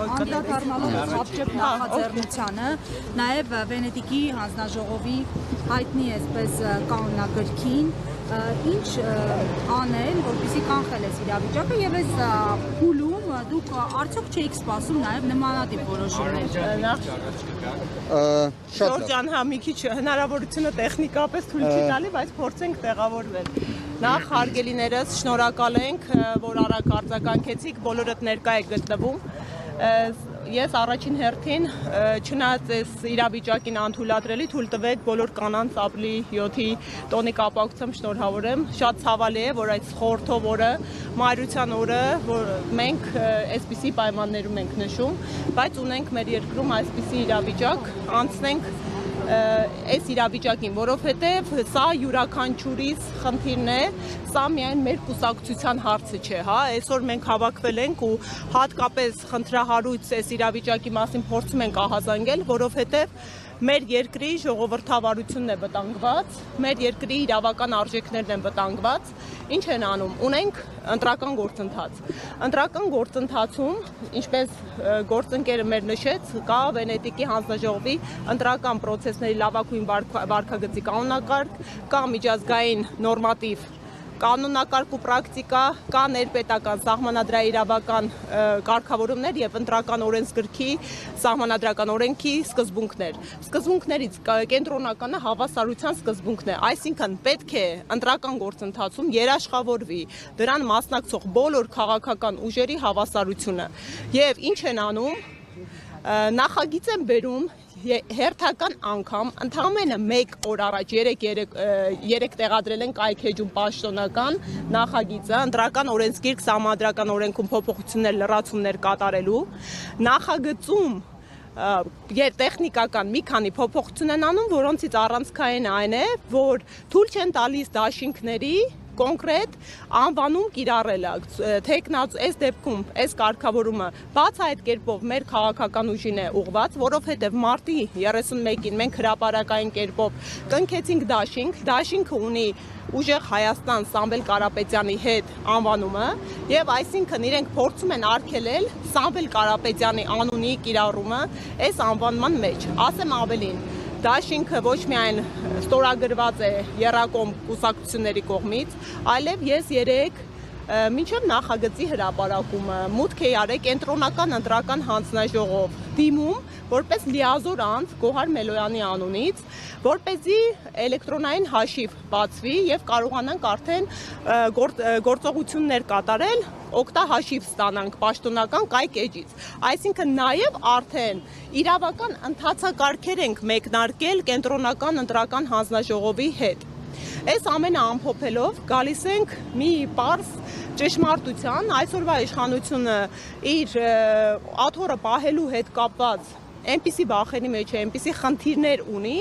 Անդրադառնալով Խաբչեփ նախաձեռնությանը, նաև Վենետիկի հանձնաժողովի հայտնի այսպես կանոնագրքին, ինչ անել, որպեսզի կանխել այս իրավիճակը եւ այս փուլում դուք արդյոք չէիք սպասում նաև նմանատիպ որոշումներ։ Ժորժան, հա, մի քիչ հնարավորությունը տեխնիկապես թույլ չի տալի, բայց փորձենք տեղավորվել։ Նախ հարգելիներս, շնորհակալ ենք, որ արագ արձագանքեցիք, բոլորդ ներկա եք գտնվում։ Ես առաջին հերթին չնայած այս իրավիճակին անթույլատրելի թույլ տվեք բոլոր կանանց ապրիլի 7-ի տոնի կապակցությամբ շնորհավորեմ։ Շատ ցավալի է, որ այդ խորհրդով օրը, մայրության օրը, որ մենք այսպիսի պայմաններում ենք նշում, բայց ունենք մեր երկրում այսպիսի իրավիճակ, անցնենք այս իրավիճակին, որովհետև սա յուրաքանչյուրիս խնդիրն է, սա միայն մեր կուսակցության հարցը չէ, հա, այսօր մենք հավաքվել ենք ու հատկապես խնդրահարույց այս իրավիճակի մասին փորձում ենք ահազանգել, որովհետև մեր երկրի ժողովրդավարությունն է վտանգված, մեր երկրի իրավական արժեքներն են վտանգված, ինչ են անում, ունենք ընտրական գործընթաց։ Ընտրական գործընթացում, ինչպես գործընկերը մեր նշեց, կա Վենետիկի հանձնաժողովի ընտրական պրոցեսների լավագույն վարքագծի կանոնակարգ, կա միջազգային նորմատիվ կանոնակարգ ու պրակտիկա, կա ներպետական սահմանադրաիրավական կարգավորումներ եւ ընտրական օրենսգրքի սահմանադրական օրենքի սկզբունքներ։ Սկզբունքներից կենտրոնականը հավասարության սկզբունքն է, այսինքն պետք է ընտրական գործընթացում երաշխավորվի դրան մասնակցող բոլոր քաղաքական ուժերի հավասարությունը։ Եվ ինչ են անում, նախագիծ են բերում հերթական անգամ ընդամենը մեկ օր առաջ երեք տեղադրել են կայքեջում պաշտոնական նախագիծը ընտրական օրենսգիրք սահմանադրական օրենքում փոփոխություններ լրացումներ կատարելու նախագծում տեխնիկական մի քանի փոփոխություն են անում, որոնցից առանցքային այն է, որ թույլ չեն տալիս դաշինքների կոնկրետ անվանում կիրառելը, թեկնած այս դեպքում այս կարգավորումը բաց այդ կերպով մեր քաղաքական ուժին է ուղված, որովհետև մարտի 31-ին մենք հրապարակային կերպով կնքեցինք դաշինքը ունի ուժեղ Հայաստան Սամվել Կարապետյանի հետ անվանումը եւ այսինքն իրենք փորձում են արգելել Սամվել Կարապետյանի անունի կիրառումը այս անվանման մեջ, ասեմ ավելին Դաշինքը ոչ միայն ստորագրված է եռակողմ կուսակցությունների կողմից, այլև ես երեք մինչև նախագծի հրապարակումը մուտք է արել կենտրոնական ընտրական հանձնաժողով դիմում, որպես լիազոր անձ Գոհար Մելոյանի անունից, որպեսզի էլեկտրոնային հաշիվ բացվի եւ կարողանանք արդեն գործողություններ կատարել, օգտահաշիվ ստանանք պաշտոնական կայք էջից։ Այսինքն նաեւ արդեն իրավական ընթացակարգեր ենք մեկնարկել կենտրոնական ընտրական հանձնաժողովի հետ։ Այս ամենը ամփոփելով գալիս ենք մի պարզ ճշմարտության, այսօրվա իշխանությունը իր աթոռը պահելու հետ կապված այնպիսի բախերի մեջ է, այնպիսի խնդիրներ ունի,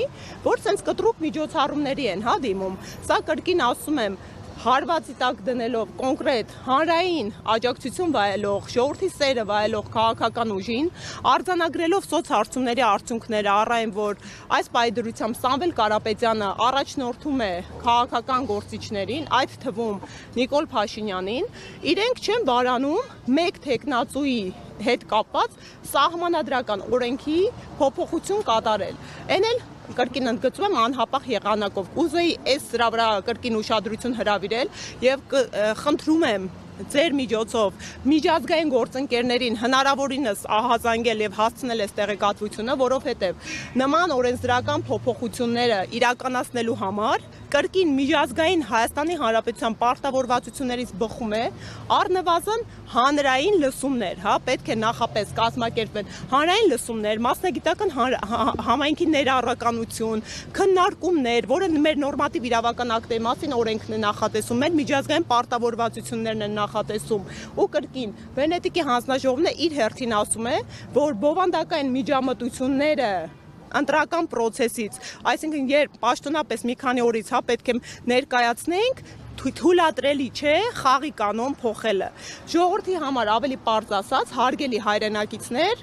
որ սենց կտրուկ միջոցառումների են հա դիմում։ Սա կրկին ասում եմ, հարվածի տակ դնելով կոնկրետ հանրային աջակցություն վայելող, ժողովրդի սերը վայելող քաղաքական ուժին, արձանագրելով սոցհարցումների արդյունքները առ այն, որ այս պայդրությամբ Սամվել Կարապետյանը առաջնորդում է քաղաքական գործիչներին, այդ թվում Նիկոլ Փաշինյանին, իրենք չեն բարանում մեկ թեկնածուի հետ կապված սահմանադրական օրենքի փոփոխություն կատարել։ Էն էլ կրկին ընդգծում եմ անհապաղ եղանակով։ Կուզեի այս սրա վրա կրկին ուշադրություն հրավիրել եւ խնդրում եմ ձեր միջոցով միջազգային գործընկերներին հնարավորինս ահազանգել եւ հասցնել այս տեղեկատվությունը, որովհետեւ նման օրենսդրական փոփոխությունները իրականացնելու համար կրկին միջազգային Հայաստանի Հանրապետության պարտավորվածություններից բխում է առնվազն հանրային լսումներ, հա, պետք է նախապես կազմակերպվեն հանրային լսումներ, մասնագիտական համայնքի ներառականություն, քննարկումներ, որը մեր նորմատիվ իրավական ակտերի մասին օրենքն է նախատեսում, մեր միջազգային պարտավորվածություններն են նախատեսում ու կրկին Վենետիկի հանձնաժողովն է իր հերթին ասում է, որ բովանդակային միջամտությունները ընտրական պրոցեսից, այսինքն երբ պաշտոնապես մի քանի օրից հա պետք է ներկայացնենք, թույլատրելի չէ խաղի կանոն փոխելը։ Ժողովրդի համար ավելի պարզ ասած, հարգելի հայրենակիցներ,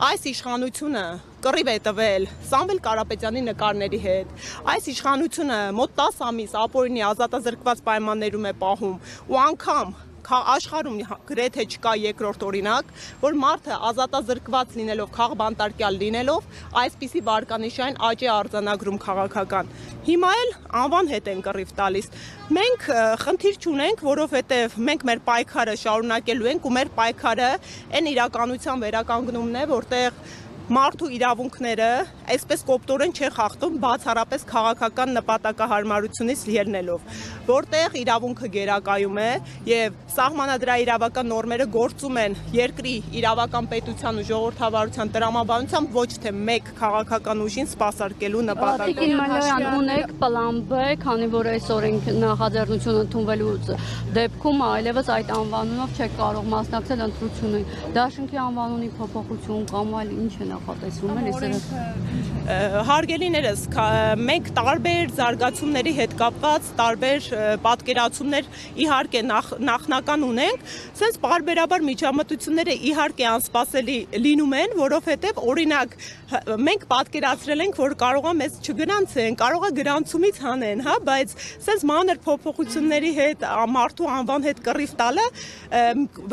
այս իշխանությունը կռիվ է տվել Սամվել Կարապետյանի նկարների հետ, այս իշխանությունը մոտ 10 ամիս ապօրինի ազատազրկված պայմաններում է պահում ու անգամ աշխարհում գրեթե չկա երկրորդ օրինակ, որ մարդը ազատազրկված լինելով, խաղբանտարկյալ լինելով, այսպիսի վարկանիշային աճ է արձանագրում քաղաքական։ Հիմա էլ անվան հետ են կռիվ տալիս։ Մենք խնդիր չունենք, որովհետև մենք մեր պայքարը շարունակելու ենք ու մեր պայքարը այն իրականության վերականգնումն է, որտեղ մարդու իրավունքները այսպես կոպտորեն չեն խախտում բացառապես քաղաքական նպատակահարմարությունից ելնելով, որտեղ իրավունքը գերակայում է եւ սահմանադրաիրավական նորմերը գործում են երկրի իրավական պետության ու ժողովրդավարության տրամաբանությամբ ոչ թե մեկ քաղաքական ուժին սպասարկելու նպատակով։ Տիկին Մալոյան, ունեք պլան B, քանի որ այս օրենք նախաձեռնությունը ընդունվելուց դեպքում այլևս այդ անվանումով չեք կարող մասնակցել ընտրությունին։ Դաշինքի անվանունի փոփոխություն կամ այլ ինչ է նախատեսվում Հարգելիներս, մենք տարբեր զարգացումների հետ կապված տարբեր պատկերացումներ իհարկե նախնական ունենք, սենց պարբերաբար միջամտությունները իհարկե անսպասելի լինում են, որովհետև օրինակ մենք պատկերացրել ենք, որ կարող է մեզ չգրանցեն, կարող է գրանցումից հանեն, հա, բայց սենց մանր փոփոխությունների հետ մարդու անվան հետ կռիվ տալը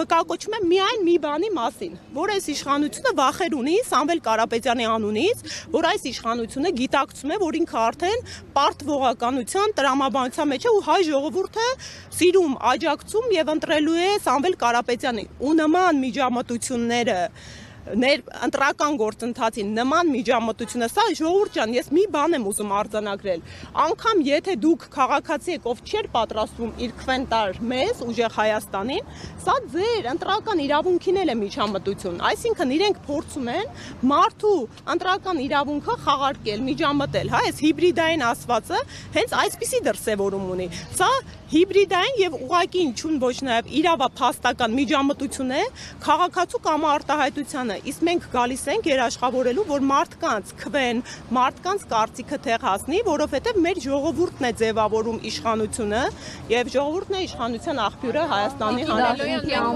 վկայակոչում է միայն մի բանի մասին, որ այս իշխանությունը վախեր ունի Սամվել Կարապետյանի անունից, որ այս իշխանությունը գիտակցում է, որ ինքը արդեն պարտվողականության տրամաբանության մեջ է ու հայ ժողովուրդը սիրում, աջակցում եւ ընտրելու է Սամվել Կարապետյանին ու նման միջամտությունները ընտրական գործընթացին նման միջամտությունը, սա ժողովուրդ ջան, ես մի բան եմ ուզում արձանագրել, անգամ եթե դուք քաղաքացի եք, ով չէր պատրաստվում իր քվեն տար մեզ, ուժեղ Հայաստանին, սա ձեր ընտրական իրավունքին էլ է միջամտություն, այսինքն իրենք փորձում են մարդու ընտրական իրավունքը խաղարկել, միջամտել, հա, այս հիբրիդային ասվածը հենց այսպիսի դրսևորում ունի, սա հիբրիդային եւ ուղղակի ինչուն ոչ նաեւ իրավափաստական միջամտություն է քաղաքացու կամ արտահայտությանը, իսկ մենք գալիս ենք երաշխավորելու, որ մարդկանց քվեն, մարդկանց կարծիքը տեղ հասնի, որովհետեւ մեր ժողովուրդն է ձևավորում իշխանությունը եւ ժողովուրդն է իշխանության աղբյուրը Հայաստանի Հանրապետության